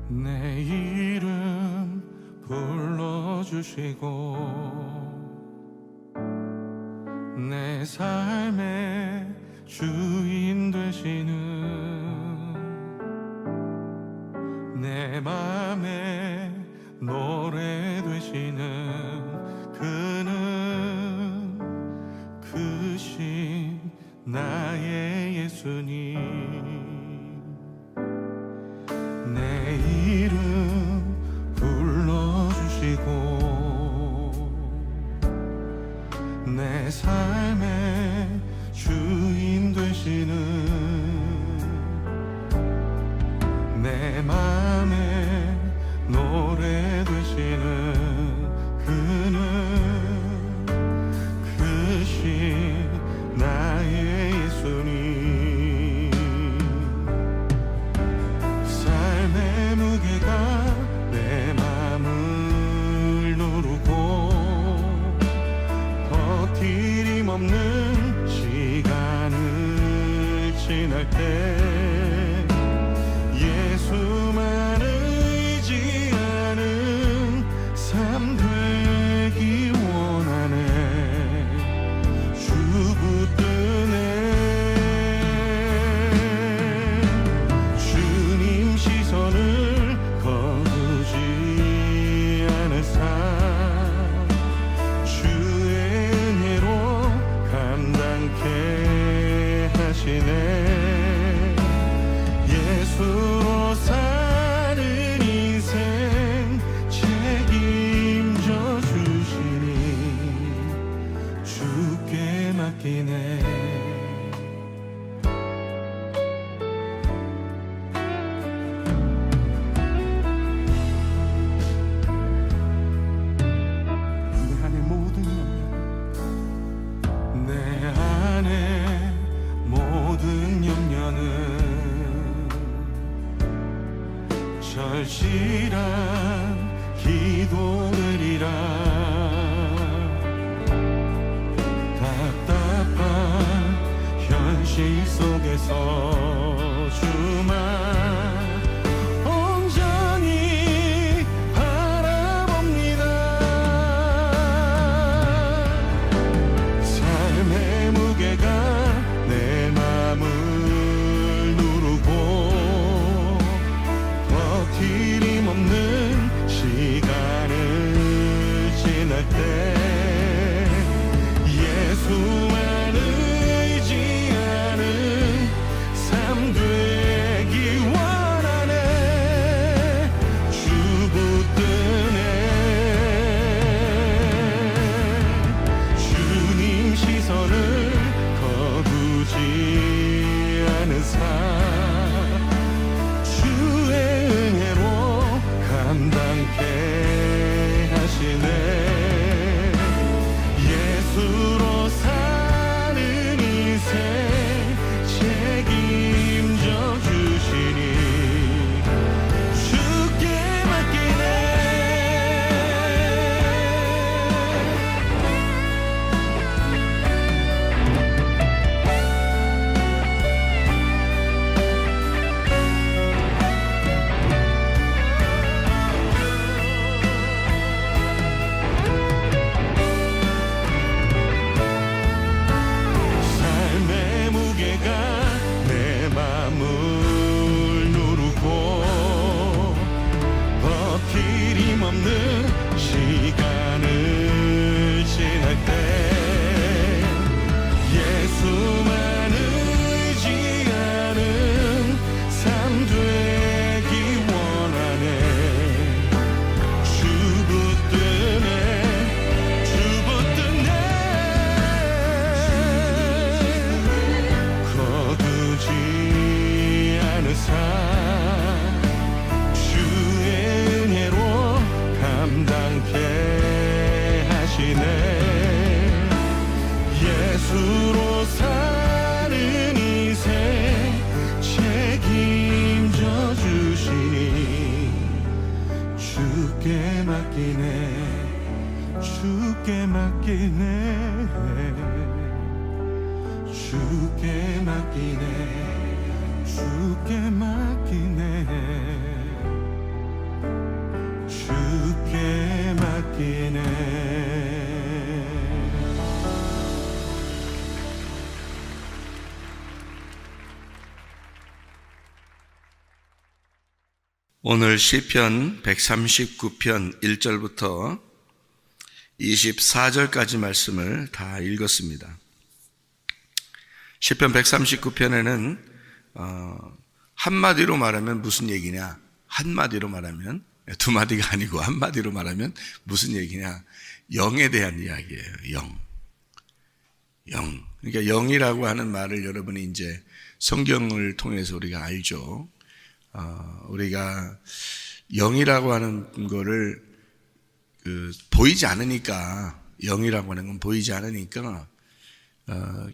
내 이름 불러주시고 내 삶의 주인 되시는 내 맘의 노래 되시는 그는 크신 나의 예수님. 내 이름 불러주시고 내 삶의 주인 되시는 내 맘의 노래 되시는 그는 크신 나의 예수님. 삶의 무게가 내 맘을 누르고 버티림 없는 시간을 지날 때 예수만 의지하는 삶 되기 원하네. 주 붙드네. 주님 시선을 거두지 않을 삶 주의 은혜로 감당케 하시네. 예수로 사는 인생 책임져 주시니 주께 맡기네. 내 안에 모든 염려는 절실한 기도들이라. 답답한 현실 속에서 주만 온전히 바라봅니다. 삶의 무게가 내 맘을 누르고 버티림 없는 시간을 지날 때 예수만 의지하는 삶 되기 원하네. 주 붙드네. 주님 시선을 거두지 않은 삶 주의 은혜로 감당케 하시네. 예수로 사는 인생 책임져 주시니 주께 맡기네. 삶의 무게가 내 맘을 누르고 버티림 없는 시간을 지날 때 예수만 의지하는 삶 되기 원하네. 주 붙드네. 주 붙드네. 거두지 않은 삶 주의 은혜로 감당케 하시네. 예수로 사는 인생 책임져 주시니 주께 맡기네. 주께 맡기네. 주께 맡기네. 주께 맡기네. 오늘 시편 139편 1절부터 24절까지 말씀을 다 읽었습니다. 시편 139편에는 한마디로 말하면 무슨 얘기냐? 한마디로 말하면 두 마디가 아니고 한마디로 말하면 무슨 얘기냐? 영에 대한 이야기예요. 영. 그러니까 영이라고 하는 말을 여러분이 이제 성경을 통해서 우리가 알죠. 우리가 영이라고 하는 거를 보이지 않으니까, 영이라고 하는 건 보이지 않으니까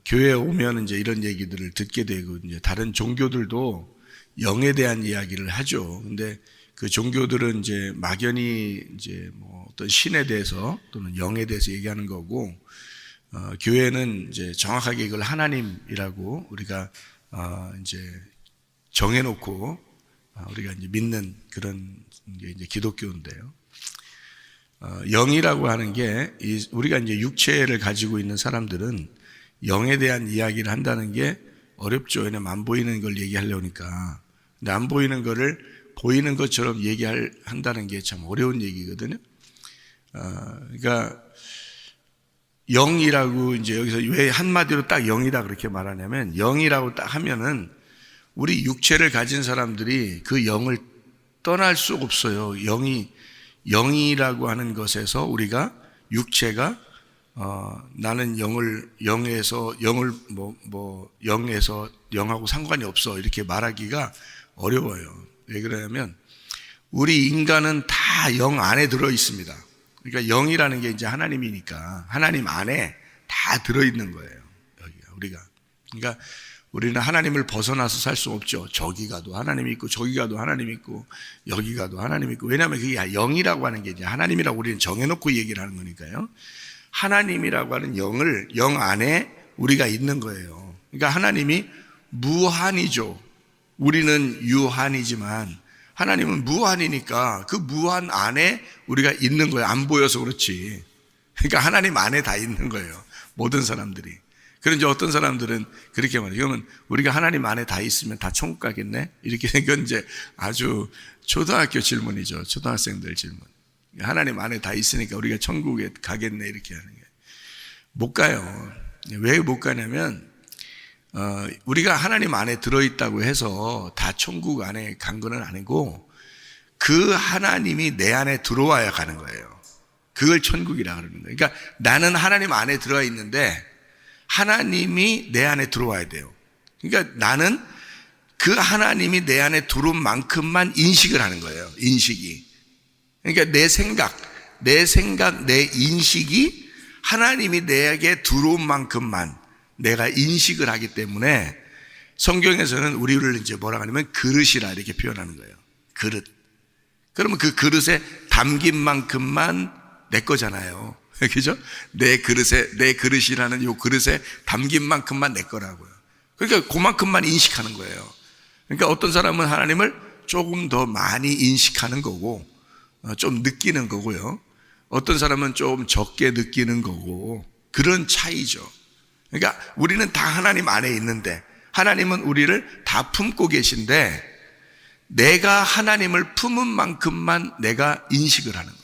교회에 오면 이제 이런 얘기들을 듣게 되고, 이제 다른 종교들도 영에 대한 이야기를 하죠. 근데 그 종교들은 이제 막연히 이제 뭐 어떤 신에 대해서 또는 영에 대해서 얘기하는 거고, 교회는 이제 정확하게 이걸 하나님이라고 우리가 이제 정해놓고 우리가 이제 믿는 그런 게 이제 기독교인데요. 영이라고 하는 게 우리가 이제 육체를 가지고 있는 사람들은 영에 대한 이야기를 한다는 게 어렵죠. 왜냐면 안 보이는 걸 얘기하려니까. 근데 안 보이는 거를 보이는 것처럼 한다는 게 참 어려운 얘기거든요. 그러니까 영이라고 이제 여기서 왜 한마디로 딱 영이다 그렇게 말하냐면, 영이라고 딱 하면은 우리 육체를 가진 사람들이 그 영을 떠날 수 없어요. 영이라고 하는 것에서 우리가 육체가 나는 영에서 영하고 상관이 없어 이렇게 말하기가 어려워요. 왜 그러냐면 우리 인간은 다 영 안에 들어 있습니다. 그러니까 영이라는 게 이제 하나님이니까 하나님 안에 다 들어 있는 거예요. 여기가 그러니까 우리는 하나님을 벗어나서 살 수 없죠. 저기 가도 하나님이 있고 저기 가도 하나님이 있고 여기 가도 하나님이 있고. 왜냐하면 그게 영이라고 하는 게 이제 하나님이라고 우리는 정해놓고 얘기를 하는 거니까요. 하나님이라고 하는 영 안에 우리가 있는 거예요. 그러니까 하나님이 무한이죠. 우리는 유한이지만 하나님은 무한이니까 그 무한 안에 우리가 있는 거예요. 안 보여서 그렇지. 그러니까 하나님 안에 다 있는 거예요. 모든 사람들이. 그런데 어떤 사람들은 그렇게 말해요. 그러면 우리가 하나님 안에 다 있으면 다 천국 가겠네? 이렇게 이건 이제 아주 초등학교 질문이죠. 초등학생들 질문. 하나님 안에 다 있으니까 우리가 천국에 가겠네? 이렇게 하는 게. 못 가요. 왜 못 가냐면 우리가 하나님 안에 들어있다고 해서 다 천국 안에 간 건 아니고 그 하나님이 내 안에 들어와야 가는 거예요. 그걸 천국이라 그러는 거예요. 그러니까 나는 하나님 안에 들어와 있는데 하나님이 내 안에 들어와야 돼요. 그러니까 나는 그 하나님이 내 안에 들어온 만큼만 인식을 하는 거예요. 인식이. 그러니까 내 생각, 내 인식이 하나님이 내게 들어온 만큼만 내가 인식을 하기 때문에 성경에서는 우리를 이제 뭐라고 하냐면 그릇이라 이렇게 표현하는 거예요. 그릇. 그러면 그 그릇에 담긴 만큼만 내 거잖아요. 그죠? 내 그릇이라는 요 그릇에 담긴 만큼만 내 거라고요. 그러니까 그만큼만 인식하는 거예요. 그러니까 어떤 사람은 하나님을 조금 더 많이 인식하는 거고, 좀 느끼는 거고요. 어떤 사람은 좀 적게 느끼는 거고, 그런 차이죠. 그러니까 우리는 다 하나님 안에 있는데, 하나님은 우리를 다 품고 계신데, 내가 하나님을 품은 만큼만 내가 인식을 하는 거예요.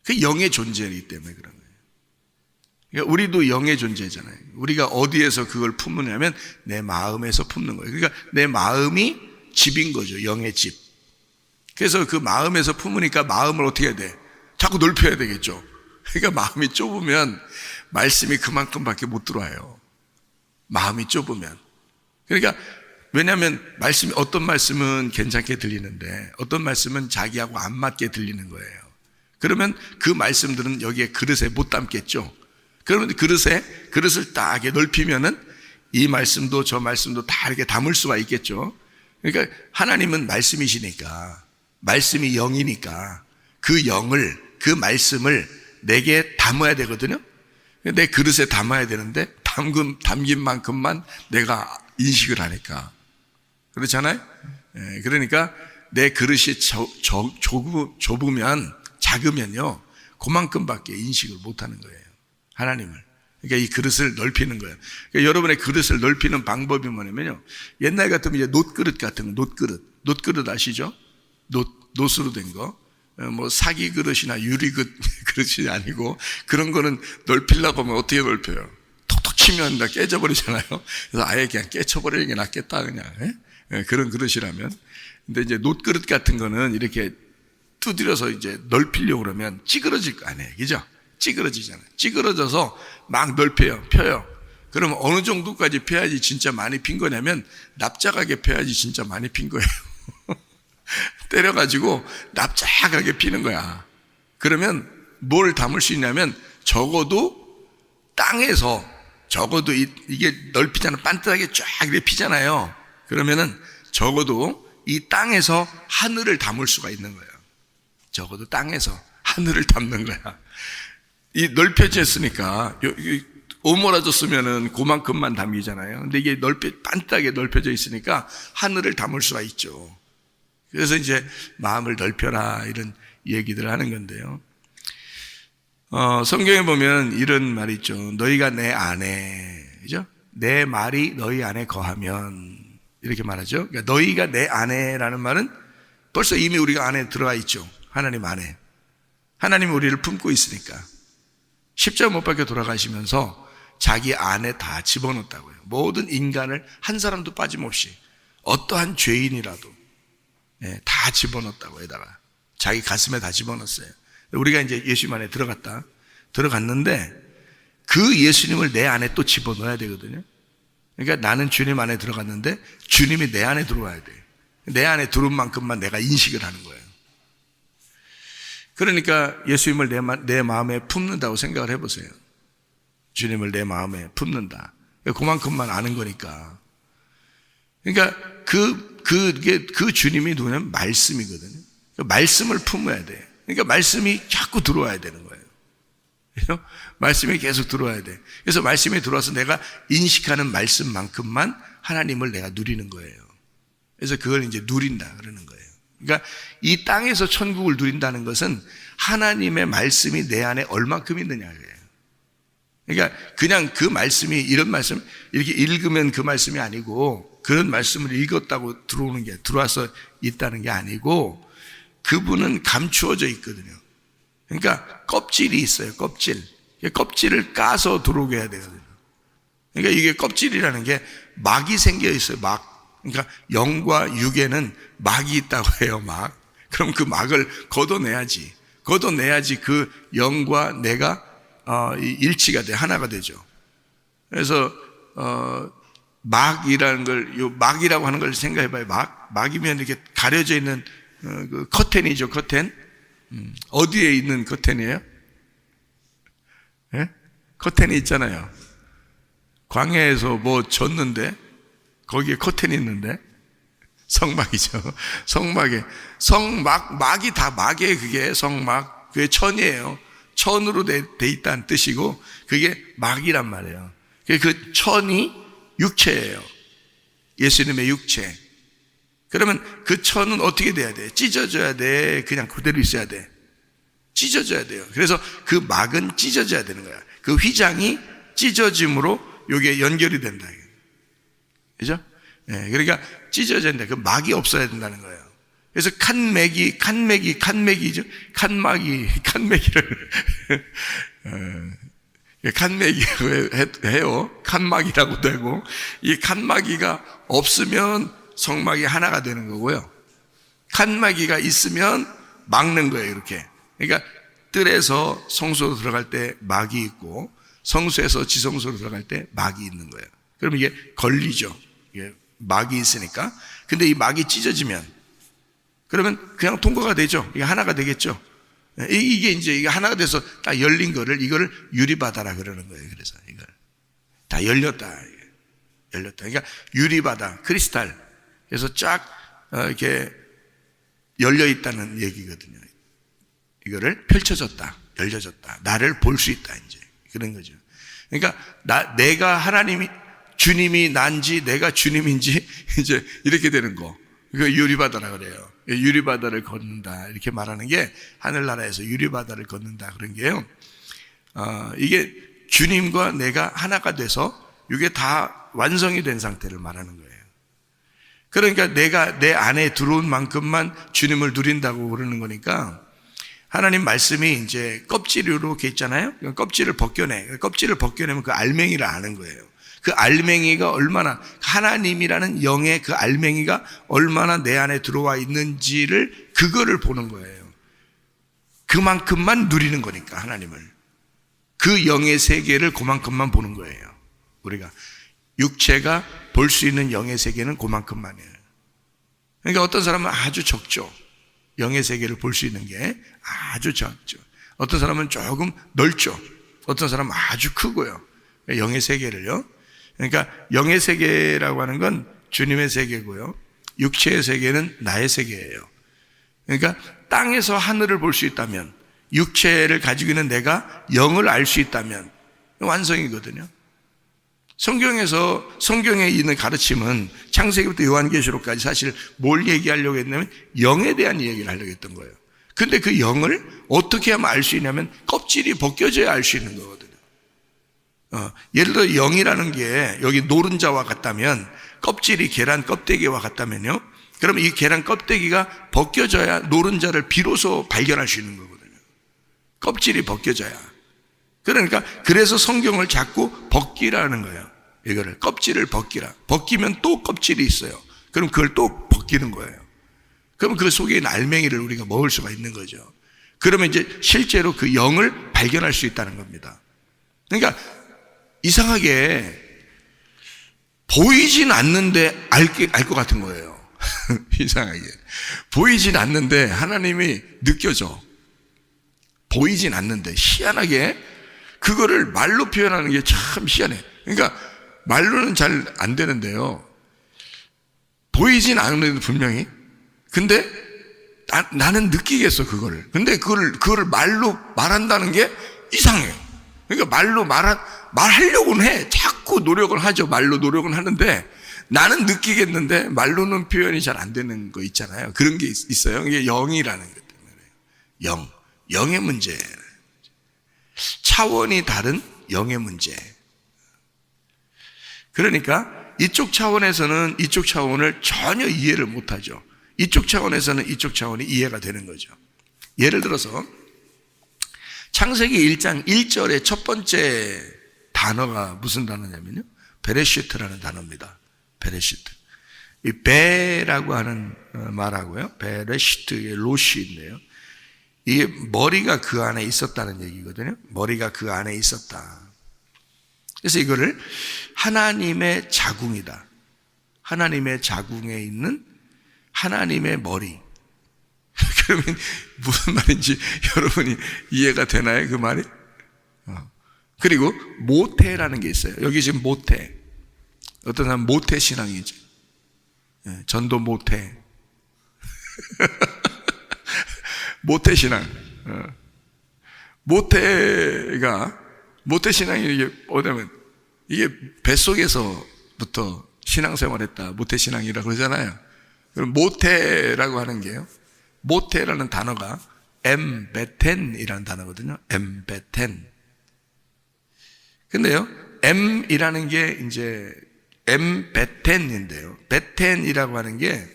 그 영의 존재이기 때문에 그런 거예요. 그러니까 우리도 영의 존재잖아요. 우리가 어디에서 그걸 품느냐면 내 마음에서 품는 거예요. 그러니까 내 마음이 집인 거죠. 영의 집. 그래서 그 마음에서 품으니까 마음을 어떻게 해야 돼? 자꾸 넓혀야 되겠죠. 그러니까 마음이 좁으면 말씀이 그만큼밖에 못 들어와요. 마음이 좁으면. 그러니까 왜냐하면 어떤 말씀은 괜찮게 들리는데 어떤 말씀은 자기하고 안 맞게 들리는 거예요. 그러면 그 말씀들은 여기에 그릇에 못 담겠죠. 그러면 그릇을 딱 이렇게 넓히면은 이 말씀도 저 말씀도 다 이렇게 담을 수가 있겠죠. 그러니까 하나님은 말씀이시니까, 말씀이 영이니까 그 말씀을 내게 담아야 되거든요. 내 그릇에 담아야 되는데 담긴 만큼만 내가 인식을 하니까. 그렇잖아요? 그러니까 내 그릇이 좁으면, 작으면요, 그만큼밖에 인식을 못하는 거예요. 하나님을. 그러니까 이 그릇을 넓히는 거예요. 그러니까 여러분의 그릇을 넓히는 방법이 뭐냐면요, 옛날 같으면 이제 놋그릇 같은 거, 놋그릇 아시죠? 놋으로 된 거. 뭐 사기 그릇이나 유리 그릇이 아니고 그런 거는 넓히려고 하면 어떻게 넓혀요? 톡톡 치면 다 깨져버리잖아요. 그래서 아예 그냥 깨쳐버리는 게 낫겠다 그냥. 그런 그릇이라면. 근데 이제 놋그릇 같은 거는 이렇게 두드려서 이제 넓히려고 그러면 찌그러질 거 아니에요. 그죠? 찌그러지잖아요. 찌그러져서 막 넓혀요. 펴요. 그러면 어느 정도까지 펴야지 진짜 많이 핀 거냐면 납작하게 펴야지 진짜 많이 핀 거예요. 때려가지고 납작하게 피는 거야. 그러면 뭘 담을 수 있냐면 적어도 땅에서 적어도 이게 넓히잖아. 반듯하게 쫙 이렇게 피잖아요. 그러면은 적어도 이 땅에서 하늘을 담을 수가 있는 거예요. 적어도 땅에서 하늘을 담는 거야. 이 넓혀졌으니까 오므라졌으면은 그만큼만 담기잖아요. 근데 이게 반듯하게 넓혀져 있으니까 하늘을 담을 수가 있죠. 그래서 이제 마음을 넓혀라 이런 얘기들을 하는 건데요. 성경에 보면 이런 말이 있죠. 너희가 내 안에, 그죠? 내 말이 너희 안에 거하면 이렇게 말하죠. 그러니까 너희가 내 안에라는 말은 벌써 이미 우리가 안에 들어가 있죠. 하나님 안에. 하나님이 우리를 품고 있으니까. 십자가 못 박혀 돌아가시면서 자기 안에 다 집어넣었다고요. 모든 인간을 한 사람도 빠짐없이 어떠한 죄인이라도 다 집어넣었다고 여기다가 자기 가슴에 다 집어넣었어요. 우리가 이제 예수님 안에 들어갔는데 그 예수님을 내 안에 또 집어넣어야 되거든요. 그러니까 나는 주님 안에 들어갔는데 주님이 내 안에 들어와야 돼. 내 안에 들어온 만큼만 내가 인식을 하는 거예요. 그러니까 예수님을 내 마음에 품는다고 생각을 해보세요. 주님을 내 마음에 품는다. 그만큼만 아는 거니까. 그러니까 그 주님이 누구냐면 말씀이거든요. 말씀을 품어야 돼. 그러니까 말씀이 자꾸 들어와야 되는 거예요. 말씀이 계속 들어와야 돼. 그래서 말씀이 들어와서 내가 인식하는 말씀만큼만 하나님을 내가 누리는 거예요. 그래서 그걸 이제 누린다 그러는 거예요. 그러니까 이 땅에서 천국을 누린다는 것은 하나님의 말씀이 내 안에 얼만큼 있느냐예요. 그러니까 그냥 그 말씀이 이런 말씀 이렇게 읽으면 그 말씀이 아니고 그런 말씀을 읽었다고 들어와서 있다는 게 아니고 그분은 감추어져 있거든요. 그러니까 껍질이 있어요. 껍질을 까서 들어오게 해야 되거든요. 그러니까 이게 껍질이라는 게 막이 생겨 있어요. 막. 그러니까 영과 육에는 막이 있다고 해요. 막. 그럼 그 막을 걷어내야지 그 영과 내가 일치가 돼 하나가 되죠. 그래서 막이라는 걸 막이라고 하는 걸 생각해봐요. 막이면 이렇게 가려져 있는 그 커튼이죠. 커튼. 어디에 있는 커튼이에요? 예? 커튼이 있잖아요. 광야에서 뭐 졌는데 거기에 커튼이 있는데 성막이죠. 막이 다 막이에요. 그게 성막. 그게 천이에요. 천으로 돼 있다는 뜻이고 그게 막이란 말이에요. 그 천이 육체예요. 예수님의 육체. 그러면 그 천은 어떻게 돼야 돼? 찢어져야 돼? 그냥 그대로 있어야 돼? 찢어져야 돼요. 그래서 그 막은 찢어져야 되는 거야. 그 휘장이 찢어짐으로 이게 연결이 된다. 그죠? 네, 그러니까 찢어져야 된다. 그 막이 없어야 된다는 거예요. 그래서 칸막이죠. 칸막이를 칸막이라고 해요. 칸막이라고도 하고 이 칸막이가 없으면 성막이 하나가 되는 거고요. 칸막이가 있으면 막는 거예요. 이렇게. 그러니까 뜰에서 성소로 들어갈 때 막이 있고 성소에서 지성소로 들어갈 때 막이 있는 거예요. 그럼 이게 걸리죠. 이게 막이 있으니까. 근데 이 막이 찢어지면 그러면 그냥 통과가 되죠. 이게 하나가 되겠죠. 이게 이제 이게 하나가 돼서 딱 열린 이거를 유리바다라 그러는 거예요. 그래서 이걸 다 열렸다. 그러니까 유리바다, 크리스탈. 그래서 쫙 이렇게 열려 있다는 얘기거든요. 이거를 펼쳐졌다, 열려졌다. 나를 볼 수 있다 이제 그런 거죠. 그러니까 내가 주님이 난지 내가 주님인지 이제 이렇게 되는 거. 이거 유리바다라 그래요. 유리바다를 걷는다 이렇게 말하는 게 하늘나라에서 유리바다를 걷는다 그런 게요. 이게 주님과 내가 하나가 돼서 이게 다 완성이 된 상태를 말하는 거예요. 그러니까 내가 내 안에 들어온 만큼만 주님을 누린다고 그러는 거니까 하나님 말씀이 이제 껍질로 이렇게 있잖아요. 껍질을 벗겨내. 껍질을 벗겨내면 그 알맹이를 아는 거예요. 그 알맹이가 얼마나, 하나님이라는 영의 그 알맹이가 얼마나 내 안에 들어와 있는지를, 그거를 보는 거예요. 그만큼만 누리는 거니까, 하나님을. 그 영의 세계를 그만큼만 보는 거예요. 우리가 육체가 볼 수 있는 영의 세계는 그만큼만이에요. 그러니까 어떤 사람은 아주 적죠. 영의 세계를 볼 수 있는 게 아주 적죠. 어떤 사람은 조금 넓죠. 어떤 사람은 아주 크고요. 영의 세계를요. 그러니까 영의 세계라고 하는 건 주님의 세계고요. 육체의 세계는 나의 세계예요. 그러니까 땅에서 하늘을 볼 수 있다면, 육체를 가지고 있는 내가 영을 알 수 있다면 완성이거든요. 성경에 있는 가르침은 창세기부터 요한계시록까지 사실 뭘 얘기하려고 했냐면 영에 대한 얘기를 하려고 했던 거예요. 근데 그 영을 어떻게 하면 알 수 있냐면 껍질이 벗겨져야 알 수 있는 거거든요. 예를 들어 영이라는 게 여기 노른자와 같다면, 껍질이 계란 껍데기와 같다면요, 그러면 이 계란 껍데기가 벗겨져야 노른자를 비로소 발견할 수 있는 거거든요. 껍질이 벗겨져야. 그러니까 그래서 성경을 자꾸 벗기라는 거예요. 이거를 껍질을 벗기라. 벗기면 또 껍질이 있어요. 그럼 그걸 또 벗기는 거예요. 그럼 그 속에 있는 알맹이를 우리가 먹을 수가 있는 거죠. 그러면 이제 실제로 그 영을 발견할 수 있다는 겁니다. 그러니까 이상하게 보이진 않는데 알 것 같은 거예요. 이상하게 보이진 않는데 하나님이 느껴져. 보이진 않는데 희한하게 그거를 말로 표현하는 게 참 희한해. 그러니까 말로는 잘 안 되는데요, 보이진 않는데 분명히, 근데 나는 느끼겠어 그거를. 근데 그거를 말로 말한다는 게 이상해요. 그러니까 말로 말하려고는 해. 자꾸 노력을 하죠. 말로 노력은 하는데 나는 느끼겠는데 말로는 표현이 잘 안 되는 거 있잖아요. 그런 게 있어요. 이게 영이라는 것 때문에. 영의 문제. 차원이 다른 영의 문제. 그러니까 이쪽 차원에서는 이쪽 차원을 전혀 이해를 못하죠. 이쪽 차원에서는 이쪽 차원이 이해가 되는 거죠. 예를 들어서 창세기 1장 1절의 첫 번째 단어가 무슨 단어냐면요, 베레시트라는 단어입니다. 베레시트. 이 베라고 하는 말하고요, 베레시트의 로시인데요, 이게 머리가 그 안에 있었다는 얘기거든요. 머리가 그 안에 있었다. 그래서 이거를 하나님의 자궁이다. 하나님의 자궁에 있는 하나님의 머리. 그러면 무슨 말인지 여러분이 이해가 되나요? 그 말이? 그리고 모태라는 게 있어요. 여기 지금 모태. 어떤 사람은 모태 신앙이죠. 전도 모태. 모태 신앙. 모태 신앙이 이게 뭐냐면, 이게 뱃속에서부터 신앙생활했다. 모태 신앙이라 그러잖아요. 그럼 모태라고 하는 게요, 모태라는 단어가 엠베텐이라는 단어거든요. 엠베텐. 근데요, M이라는 게 이제 엠베텐인데요, 베텐이라고 하는 게,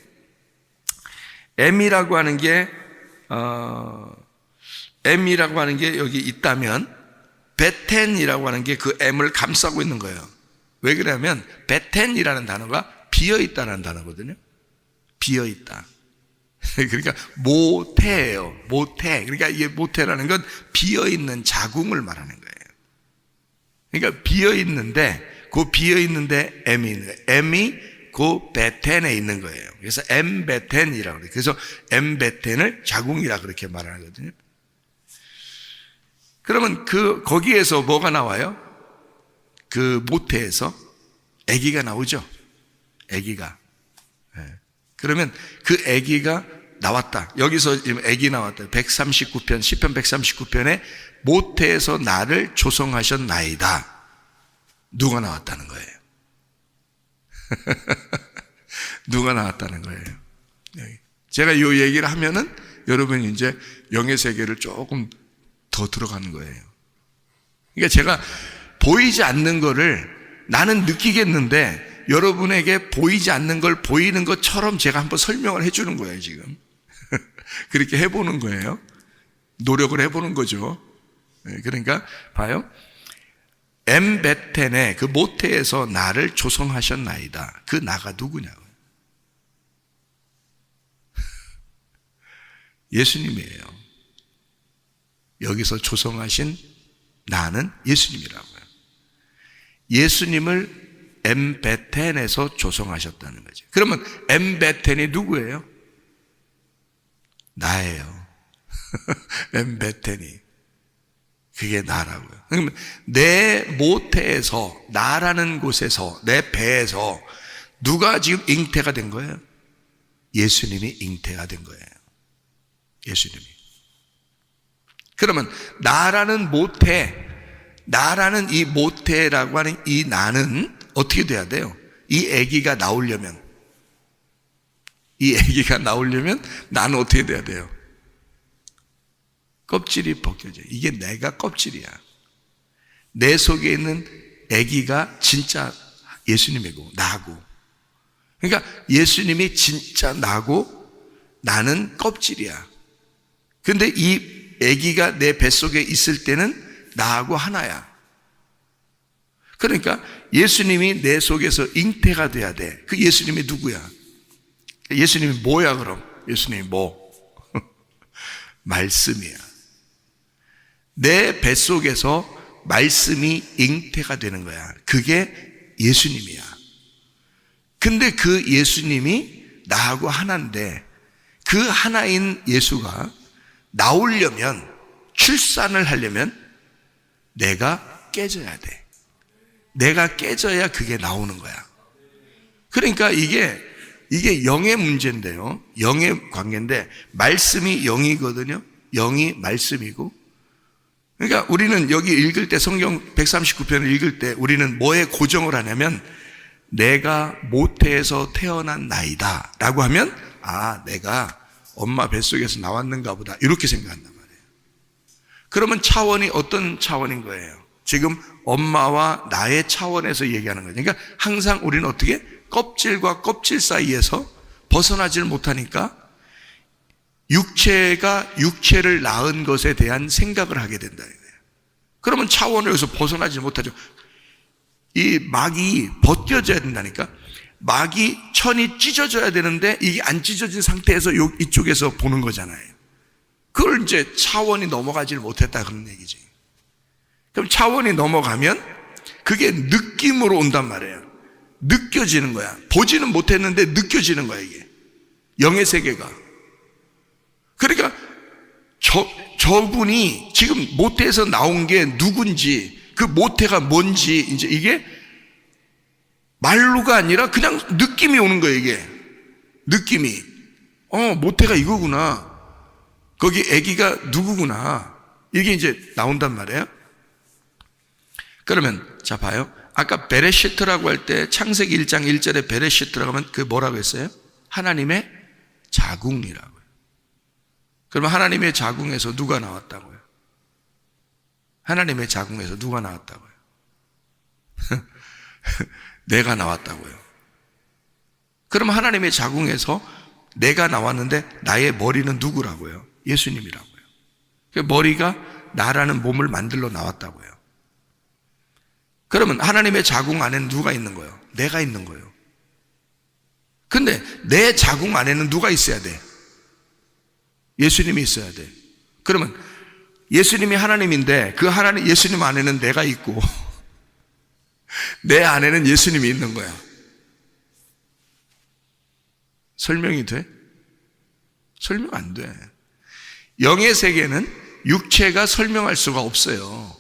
M이라고 하는 게 M이라고 하는 게 여기 있다면 베텐이라고 하는 게 그 M을 감싸고 있는 거예요. 왜 그러냐면 베텐이라는 단어가 비어있다는 단어거든요. 비어있다. 그러니까 모태예요. 모태. 그러니까 이게 모태라는 건 비어있는 자궁을 말하는 거예요. 그러니까 비어있는데, 그 비어있는데 M이 있는 거예요. M이 그 베텐에 있는 거예요. 그래서 엠베텐이라고 그래요. 그래서 엠베텐을 자궁이라 그렇게 말하거든요. 그러면 거기에서 뭐가 나와요? 그 모태에서 아기가 나오죠. 아기가. 그러면 그 아기가 나왔다. 여기서 지금 아기 나왔다. 139편, 시편 139편에 모태에서 나를 조성하셨나이다. 누가 나왔다는 거예요? 누가 나왔다는 거예요? 제가 이 얘기를 하면은 여러분이 이제 영의 세계를 조금 더 들어가는 거예요. 그러니까 제가 보이지 않는 거를 나는 느끼겠는데 여러분에게 보이지 않는 걸 보이는 것처럼 제가 한번 설명을 해주는 거예요, 지금. 그렇게 해보는 거예요. 노력을 해보는 거죠. 그러니까 봐요. 엠베텐의 그 모태에서 나를 조성하셨나이다. 그 나가 누구냐고요? 예수님이에요. 여기서 조성하신 나는 예수님이라고요. 예수님을 엠베텐에서 조성하셨다는 거죠. 그러면 엠베텐이 누구예요? 나예요. 엠베텐이. 그게 나라고요. 그러면 내 모태에서, 나라는 곳에서, 내 배에서 누가 지금 잉태가 된 거예요? 예수님이 잉태가 된 거예요. 예수님이. 그러면 나라는 모태, 나라는 이 모태라고 하는 이 나는 어떻게 돼야 돼요? 이 아기가 나오려면 나는 어떻게 돼야 돼요? 껍질이 벗겨져요. 이게 내가 껍질이야. 내 속에 있는 아기가 진짜 예수님이고 나고. 그러니까 예수님이 진짜 나고 나는 껍질이야. 근데 이 아기가 내 뱃속에 있을 때는 나하고 하나야. 그러니까 예수님이 내 속에서 잉태가 돼야 돼. 그 예수님이 누구야? 예수님이 뭐야 그럼? 예수님이 뭐? 말씀이야. 내 뱃속에서 말씀이 잉태가 되는 거야. 그게 예수님이야. 근데 그 예수님이 나하고 하나인데 그 하나인 예수가 나오려면, 출산을 하려면 내가 깨져야 돼. 내가 깨져야 그게 나오는 거야. 그러니까 이게 영의 문제인데요. 영의 관계인데 말씀이 영이거든요. 영이 말씀이고. 그러니까 우리는 여기 읽을 때 성경 139편을 읽을 때 우리는 뭐에 고정을 하냐면 내가 모태에서 태어난 나이다 라고 하면 아, 내가 엄마 뱃속에서 나왔는가 보다 이렇게 생각한단 말이에요. 그러면 차원이 어떤 차원인 거예요? 지금 엄마와 나의 차원에서 얘기하는 거죠. 그러니까 항상 우리는 어떻게 껍질과 껍질 사이에서 벗어나질 못하니까 육체가 육체를 낳은 것에 대한 생각을 하게 된다. 그러면 차원에서 벗어나지 못하죠. 이 막이 벗겨져야 된다니까. 막이 천이 찢어져야 되는데 이게 안 찢어진 상태에서 이쪽에서 보는 거잖아요. 그걸 이제 차원이 넘어가질 못했다 그런 얘기지. 그럼 차원이 넘어가면 그게 느낌으로 온단 말이에요. 느껴지는 거야. 보지는 못했는데 느껴지는 거야 이게. 영의 세계가. 그러니까 저분이 지금 모태에서 나온 게 누군지, 그 모태가 뭔지 이제 이게 말로가 아니라 그냥 느낌이 오는 거예요, 이게. 느낌이. 모태가 이거구나. 거기 아기가 누구구나. 이게 이제 나온단 말이에요. 그러면 자 봐요. 아까 베레시트라고 할 때 창세기 1장 1절에 베레시트라고 하면 그 뭐라고 했어요? 하나님의 자궁이라고요. 그러면 하나님의 자궁에서 누가 나왔다고요? 하나님의 자궁에서 누가 나왔다고요? 내가 나왔다고요. 그럼 하나님의 자궁에서 내가 나왔는데 나의 머리는 누구라고요? 예수님이라고요. 머리가 나라는 몸을 만들러 나왔다고요. 그러면 하나님의 자궁 안에는 누가 있는 거예요? 내가 있는 거예요. 근데 내 자궁 안에는 누가 있어야 돼? 예수님이 있어야 돼. 그러면 예수님이 하나님인데 그 하나님 예수님 안에는 내가 있고 내 안에는 예수님이 있는 거야. 설명이 돼? 설명 안 돼. 영의 세계는 육체가 설명할 수가 없어요.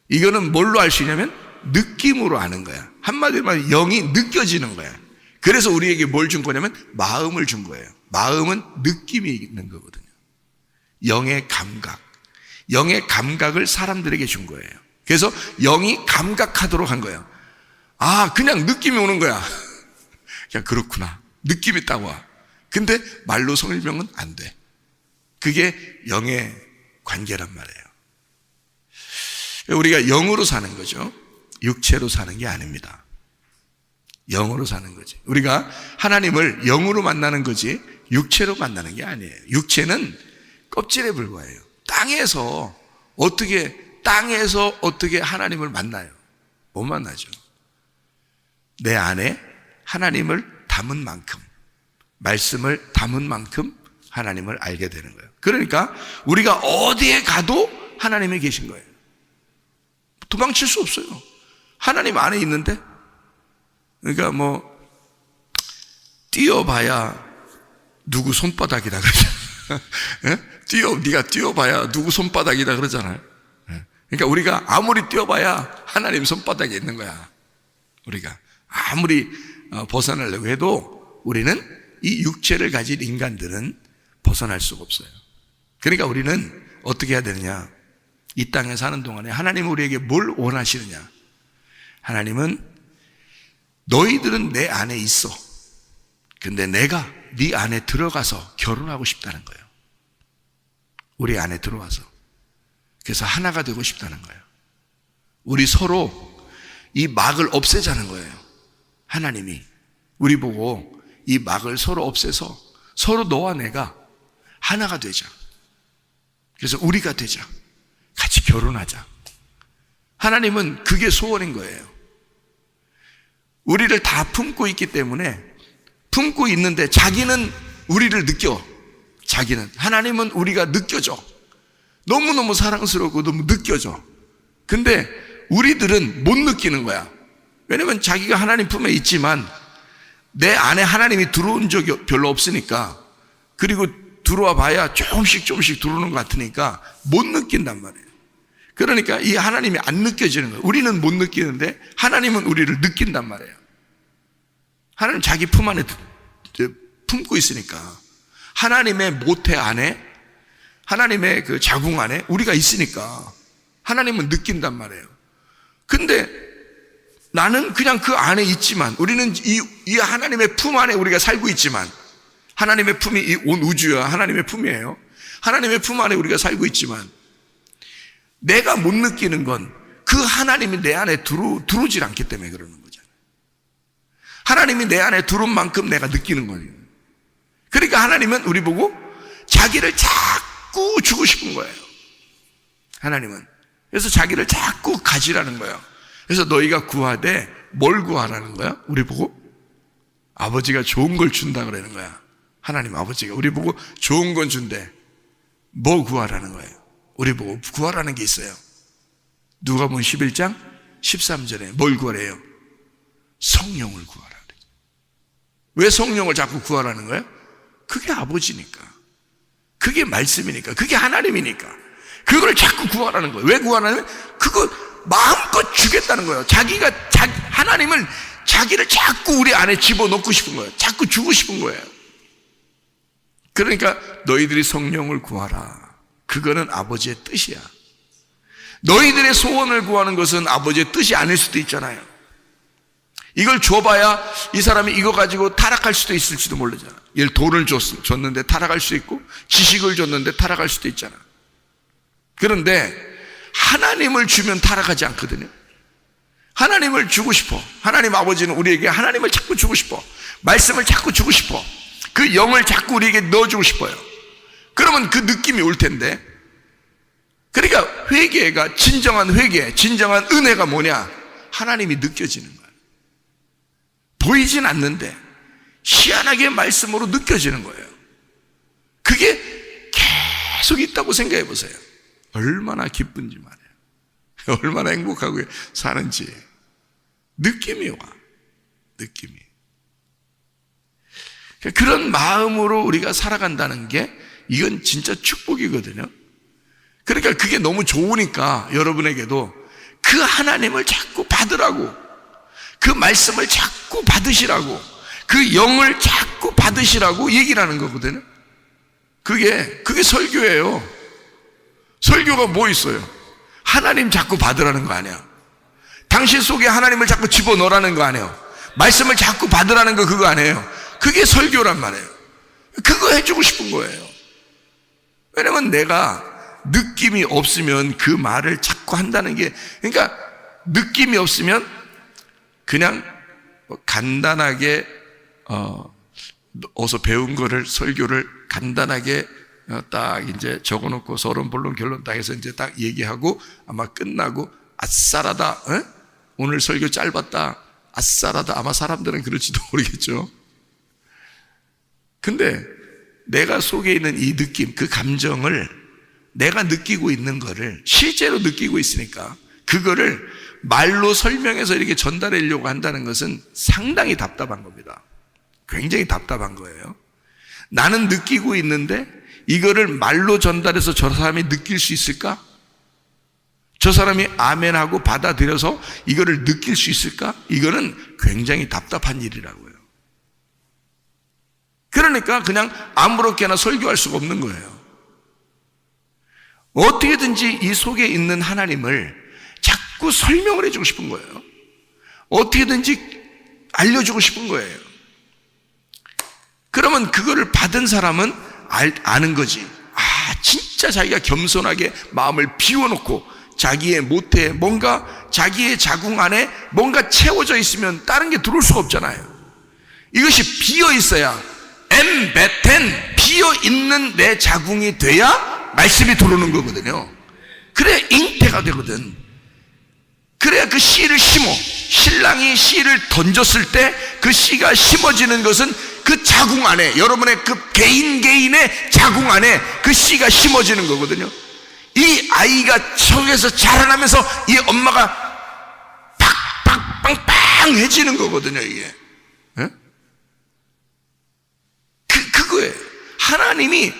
이거는 뭘로 알 수 있냐면 느낌으로 아는 거야. 한마디로 말하면 영이 느껴지는 거야. 그래서 우리에게 뭘 준 거냐면 마음을 준 거예요. 마음은 느낌이 있는 거거든요. 영의 감각. 영의 감각을 사람들에게 준 거예요. 그래서 영이 감각하도록 한 거예요. 아, 그냥 느낌이 오는 거야. 야, 그렇구나. 느낌이 딱 와. 근데 말로 설명은 안 돼. 그게 영의 관계란 말이에요. 우리가 영으로 사는 거죠. 육체로 사는 게 아닙니다. 영으로 사는 거지. 우리가 하나님을 영으로 만나는 거지 육체로 만나는 게 아니에요. 육체는 껍질에 불과해요. 땅에서 어떻게 하나님을 만나요? 못 만나죠. 내 안에 하나님을 담은 만큼, 말씀을 담은 만큼 하나님을 알게 되는 거예요. 그러니까 우리가 어디에 가도 하나님이 계신 거예요. 도망칠 수 없어요. 하나님 안에 있는데. 그러니까 뛰어봐야 누구 손바닥이다 그러잖아요. 네가 뛰어봐야 누구 손바닥이다 그러잖아요. 그러니까 우리가 아무리 뛰어봐야 하나님 손바닥에 있는 거야. 우리가 아무리 벗어나려고 해도 우리는 이 육체를 가진 인간들은 벗어날 수가 없어요. 그러니까 우리는 어떻게 해야 되느냐? 이 땅에 사는 동안에 하나님은 우리에게 뭘 원하시느냐? 하나님은 너희들은 내 안에 있어. 근데 내가 네 안에 들어가서 결혼하고 싶다는 거예요. 우리 안에 들어와서. 그래서 하나가 되고 싶다는 거예요. 우리 서로 이 막을 없애자는 거예요. 하나님이 우리 보고 이 막을 서로 없애서 서로 너와 내가 하나가 되자. 그래서 우리가 되자. 같이 결혼하자. 하나님은 그게 소원인 거예요. 우리를 다 품고 있기 때문에 품고 있는데 자기는 우리를 느껴. 하나님은 우리가 느껴져. 너무너무 사랑스럽고 너무 느껴져. 근데 우리들은 못 느끼는 거야. 왜냐면 자기가 하나님 품에 있지만 내 안에 하나님이 들어온 적이 별로 없으니까, 그리고 들어와 봐야 조금씩 들어오는 것 같으니까 못 느낀단 말이에요. 그러니까 이 하나님이 안 느껴지는 거예요. 우리는 못 느끼는데 하나님은 우리를 느낀단 말이에요. 하나님 자기 품 안에 품고 있으니까 하나님의 모태 안에, 하나님의 그 자궁 안에 우리가 있으니까 하나님은 느낀단 말이에요. 근데 나는 그냥 그 안에 있지만, 우리는 이 하나님의 품 안에 우리가 살고 있지만, 하나님의 품이 이 온 우주야 하나님의 품이에요. 하나님의 품 안에 우리가 살고 있지만 내가 못 느끼는 건 그 하나님이 내 안에 들어오질 않기 때문에 그러는 거잖아요. 하나님이 내 안에 들어온 만큼 내가 느끼는 거예요. 그러니까 하나님은 우리 보고 자기를 자꾸 주고 싶은 거예요. 하나님은. 그래서 자기를 자꾸 가지라는 거예요. 그래서 너희가 구하되 뭘 구하라는 거야? 우리 보고 아버지가 좋은 걸 준다 그러는 거야. 하나님 아버지가 우리 보고 좋은 건 준대. 뭐 구하라는 거예요? 우리 보고 구하라는 게 있어요. 누가복음 11장 13절에 뭘 구하래요? 성령을 구하라. 왜 성령을 자꾸 구하라는 거예요? 그게 아버지니까, 그게 말씀이니까, 그게 하나님이니까 그걸 자꾸 구하라는 거예요. 왜 구하라는 거예요? 그거 마음껏 주겠다는 거예요. 하나님을, 자기를 자꾸 우리 안에 집어넣고 싶은 거예요. 자꾸 주고 싶은 거예요. 그러니까 너희들이 성령을 구하라. 그거는 아버지의 뜻이야. 너희들의 소원을 구하는 것은 아버지의 뜻이 아닐 수도 있잖아요. 이걸 줘봐야 이 사람이 이거 가지고 타락할 수도 있을지도 모르잖아. 예를 돈을 줬는데 타락할 수 있고, 지식을 줬는데 타락할 수도 있잖아. 그런데 하나님을 주면 타락하지 않거든요. 하나님을 주고 싶어. 하나님 아버지는 우리에게 하나님을 자꾸 주고 싶어. 말씀을 자꾸 주고 싶어. 그 영을 자꾸 우리에게 넣어주고 싶어요. 그러면 그 느낌이 올 텐데. 그러니까 회개가, 진정한 회개, 진정한 은혜가 뭐냐? 하나님이 느껴지는 거예요. 보이진 않는데 희한하게 말씀으로 느껴지는 거예요. 그게 계속 있다고 생각해 보세요. 얼마나 기쁜지 말이에요. 얼마나 행복하고 사는지 느낌이 와. 느낌이. 그런 마음으로 우리가 살아간다는 게, 이건 진짜 축복이거든요. 그러니까 그게 너무 좋으니까 여러분에게도 그 하나님을 자꾸 받으라고, 그 말씀을 자꾸 받으시라고, 그 영을 자꾸 받으시라고 얘기를 하는 거거든요. 그게 설교예요. 설교가 뭐 있어요? 하나님 자꾸 받으라는 거 아니야. 당신 속에 하나님을 자꾸 집어넣으라는 거 아니에요. 말씀을 자꾸 받으라는 거 그거 아니에요. 그게 설교란 말이에요. 그거 해주고 싶은 거예요. 왜냐면 내가 느낌이 없으면 그 말을 자꾸 한다는 게, 그러니까 느낌이 없으면 그냥 간단하게 어서 배운 거를 설교를 간단하게 딱 이제 적어놓고 서론 본론 결론 딱 해서 이제 딱 얘기하고 아마 끝나고 아싸라다, 오늘 설교 짧았다, 아싸라다. 아마 사람들은 그럴지도 모르겠죠. 근데 내가 속에 있는 이 느낌, 그 감정을 내가 느끼고 있는 거를 실제로 느끼고 있으니까 그거를 말로 설명해서 이렇게 전달하려고 한다는 것은 상당히 답답한 겁니다. 굉장히 답답한 거예요. 나는 느끼고 있는데 이거를 말로 전달해서 저 사람이 느낄 수 있을까? 저 사람이 아멘하고 받아들여서 이거를 느낄 수 있을까? 이거는 굉장히 답답한 일이라고요. 그러니까 그냥 아무렇게나 설교할 수가 없는 거예요. 어떻게든지 이 속에 있는 하나님을 자꾸 설명을 해주고 싶은 거예요. 어떻게든지 알려주고 싶은 거예요. 그러면 그거를 받은 사람은 아는 거지. 진짜 자기가 겸손하게 마음을 비워놓고 자기의 모태에 뭔가 자기의 자궁 안에 뭔가 채워져 있으면 다른 게 들어올 수가 없잖아요. 이것이 비어 있어야 엠베텐, 비어 있는 내 자궁이 돼야 말씀이 들어오는 거거든요. 그래야 잉태가 되거든. 그래야 그 씨를 심어. 신랑이 씨를 던졌을 때 그 씨가 심어지는 것은 그 자궁 안에, 여러분의 그 개인의 자궁 안에 그 씨가 심어지는 거거든요. 이 아이가 속에서 자라나면서 이 엄마가 빵빵해지는 거거든요, 이게. 그거예요. 하나님이,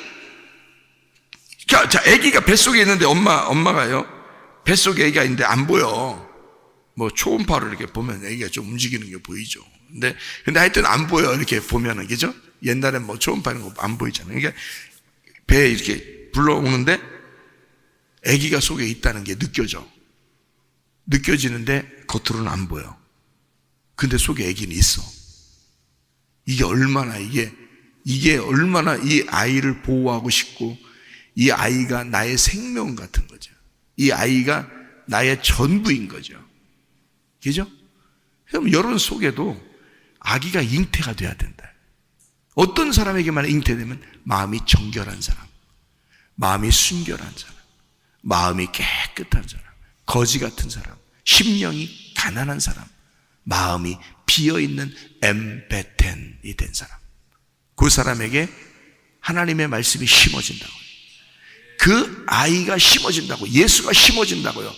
자, 아기가 뱃속에 있는데 엄마가요, 뱃속에 아기가 있는데 안 보여. 뭐 초음파로 이렇게 보면 아기가 좀 움직이는 게 보이죠. 근데 하여튼 안 보여. 이렇게 보면은, 그죠? 옛날엔 뭐 초음파 이런 거 안 보이잖아요. 그러니까 배에 이렇게 불러오는데 아기가 속에 있다는 게 느껴지는데 겉으로는 안 보여. 근데 속에 아기는 있어. 이게 얼마나 이 아이를 보호하고 싶고, 이 아이가 나의 생명 같은 거죠. 이 아이가 나의 전부인 거죠. 그죠? 그럼 여러분 속에도 아기가 잉태가 돼야 된다. 어떤 사람에게만 잉태되면 마음이 정결한 사람, 마음이 순결한 사람, 마음이 깨끗한 사람, 거지 같은 사람, 심령이 가난한 사람, 마음이 비어있는 엠베텐이 된 사람, 그 사람에게 하나님의 말씀이 심어진다고요. 그 아이가 심어진다고, 예수가 심어진다고요.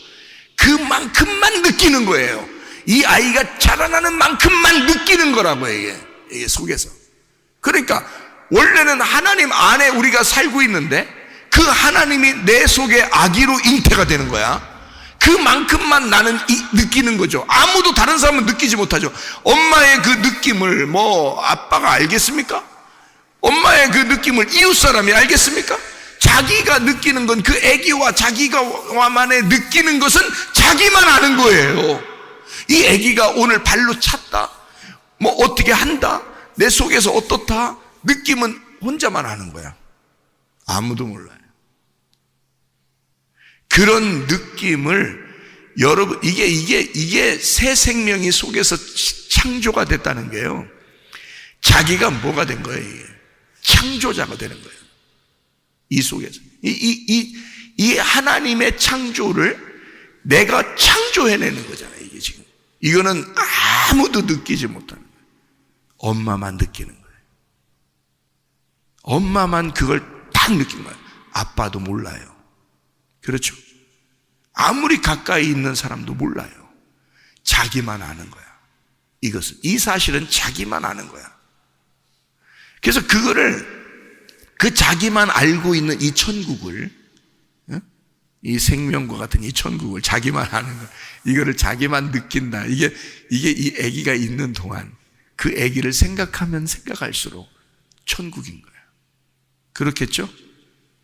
그만큼만 느끼는 거예요. 이 아이가 자라나는 만큼만 느끼는 거라고요, 이게 속에서. 그러니까 원래는 하나님 안에 우리가 살고 있는데 그 하나님이 내 속에 아기로 잉태가 되는 거야. 그만큼만 나는 느끼는 거죠. 아무도 다른 사람은 느끼지 못하죠. 엄마의 그 느낌을 아빠가 알겠습니까? 엄마의 그 느낌을 이웃 사람이 알겠습니까? 자기가 느끼는 건, 그 아기와 자기가만의 느끼는 것은 자기만 아는 거예요. 이 아기가 오늘 발로 찼다, 어떻게 한다, 내 속에서 어떻다, 느낌은 혼자만 아는 거야. 아무도 몰라요. 그런 느낌을 여러분, 이게 새 생명이 속에서 창조가 됐다는 게요, 자기가 뭐가 된 거예요? 이게 창조자가 되는 거예요. 이 속에서 이 하나님의 창조를 내가 창조해내는 거잖아요. 이게 지금 이거는 아무도 느끼지 못하는 거예요. 엄마만 느끼는 거예요. 엄마만 그걸 딱 느끼는 거예요. 아빠도 몰라요. 그렇죠? 아무리 가까이 있는 사람도 몰라요. 자기만 아는 거야. 이 사실은 자기만 아는 거야. 그래서 그 자기만 알고 있는 이 천국을, 이 생명과 같은 이 천국을 자기만 아는 거, 이거를 자기만 느낀다. 이게 이 아기가 있는 동안 그 아기를 생각하면 생각할수록 천국인 거예요. 그렇겠죠?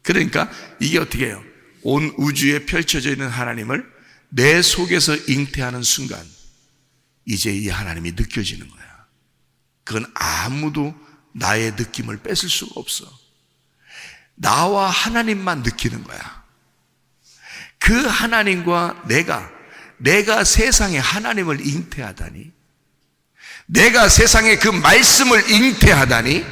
그러니까 이게 어떻게 해요? 온 우주에 펼쳐져 있는 하나님을 내 속에서 잉태하는 순간 이제 이 하나님이 느껴지는 거야. 그건 아무도 나의 느낌을 뺏을 수가 없어. 나와 하나님만 느끼는 거야. 그 하나님과 내가 세상에 하나님을 잉태하다니, 내가 세상에 그 말씀을 잉태하다니,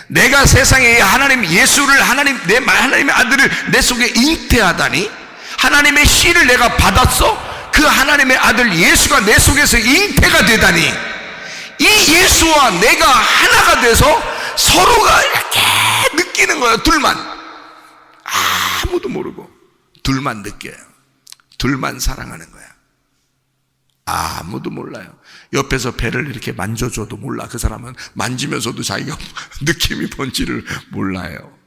내가 세상에 하나님 예수를 하나님의 아들을 내 속에 잉태하다니, 하나님의 씨를 내가 받았어. 그 하나님의 아들 예수가 내 속에서 잉태가 되다니, 이 예수와 내가 하나가 돼서 서로가 이렇게 느끼는 거예요. 둘만, 아무도 모르고 둘만 느껴요. 둘만 사랑하는 거야. 아무도 몰라요. 옆에서 배를 이렇게 만져줘도 몰라. 그 사람은 만지면서도 자기가 느낌이 뭔지를 몰라요.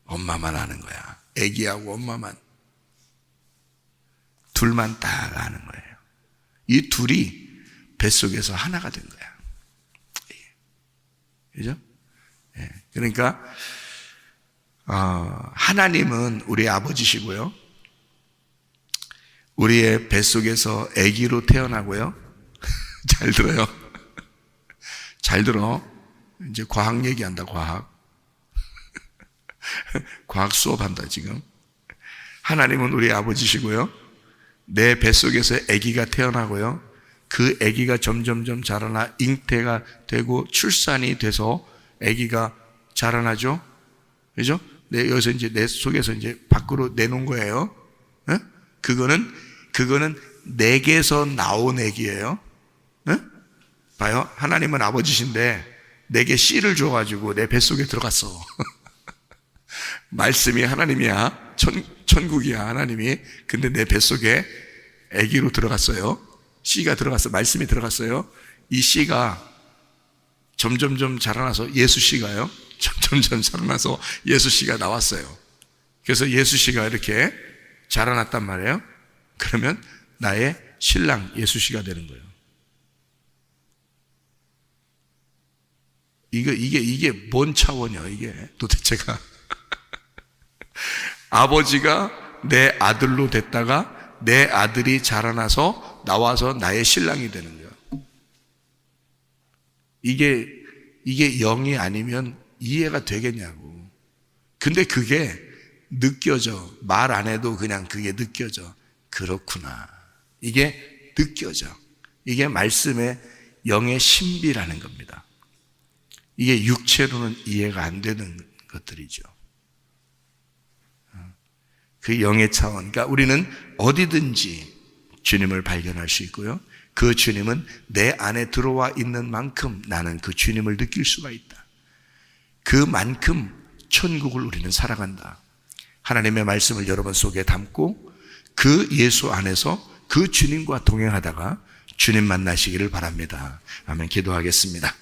엄마만 아는 거야. 애기하고 엄마만. 둘만 딱 아는 거예요. 이 둘이 뱃속에서 하나가 된 거야. 그죠? 예. 그러니까 하나님은 우리 아버지시고요, 우리의 뱃속에서 아기로 태어나고요. 잘 들어요. 잘 들어. 이제 과학 얘기한다. 과학 수업한다 지금. 하나님은 우리 아버지시고요, 내 뱃속에서 아기가 태어나고요, 그 아기가 점점점 자라나 잉태가 되고 출산이 돼서 아기가 자라나죠. 그죠? 여기서 이제 내 속에서 이제 밖으로 내놓은 거예요. 에? 그거는 내게서 나온 아기예요. 에? 봐요. 하나님은 아버지신데 내게 씨를 줘가지고 내 뱃속에 들어갔어. 말씀이 하나님이야. 천국이야 하나님이. 근데 내 뱃속에 아기로 들어갔어요. 씨가 들어갔어. 말씀이 들어갔어요. 이 씨가 점점점 자라나서 예수 씨가요, 점점점 자라나서 예수 씨가 나왔어요. 그래서 예수 씨가 이렇게 자라났단 말이에요. 그러면 나의 신랑 예수 씨가 되는 거예요. 이게 뭔 차원이야 이게 도대체가. 아버지가 내 아들로 됐다가 내 아들이 자라나서 나와서 나의 신랑이 되는 거야. 이게 영이 아니면 이해가 되겠냐고. 근데 그게 느껴져. 말 안 해도 그냥 그게 느껴져. 그렇구나. 이게 느껴져. 이게 말씀의 영의 신비라는 겁니다. 이게 육체로는 이해가 안 되는 것들이죠. 그 영의 차원. 그러니까 우리는 어디든지 주님을 발견할 수 있고요, 그 주님은 내 안에 들어와 있는 만큼 나는 그 주님을 느낄 수가 있다. 그만큼 천국을 우리는 살아간다. 하나님의 말씀을 여러분 속에 담고 그 예수 안에서 그 주님과 동행하다가 주님 만나시기를 바랍니다. 아멘. 기도하겠습니다.